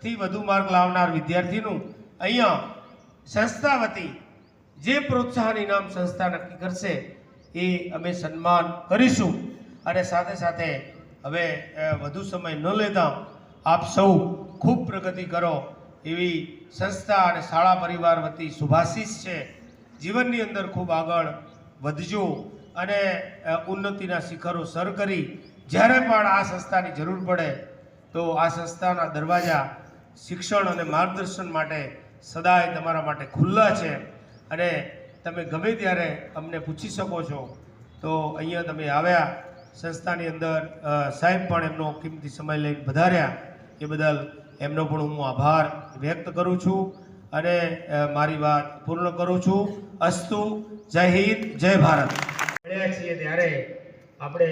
થી વધુ માર્ક લાવનાર વિદ્યાર્થીનું અહીંયા સંસ્થા વતી જે પ્રોત્સાહન ઇનામ સંસ્થા નક્કી કરશે એ અમે સન્માન કરીશું। અને સાથે સાથે હવે વધુ સમય ન લેતા આપ સૌ ખૂબ પ્રગતિ કરો એવી સંસ્થા અને શાળા પરિવાર વતી શુભાશીષ છે। જીવનની અંદર ખૂબ આગળ વધજો અને ઉન્નતિના શિખરો સર કરી જ્યારે પણ આ સંસ્થાની જરૂર પડે તો આ સંસ્થાના દરવાજા શિક્ષણ અને માર્ગદર્શન માટે સદાય તમારા માટે ખુલ્લા છે અને તમે ગમે ત્યારે અમને પૂછી શકો છો। તો અહીંયા તમે આવ્યા, સંસ્થાની અંદર સાહેબ પણ એમનો કિંમતી સમય લઈને પધાર્યા, એ બદલ એમનો પણ હું આભાર વ્યક્ત કરું છું અને મારી વાત પૂર્ણ કરું છું। અસ્તુ, જય હિન્દ, જય ભારત। મળ્યા છીએ ત્યારે આપણે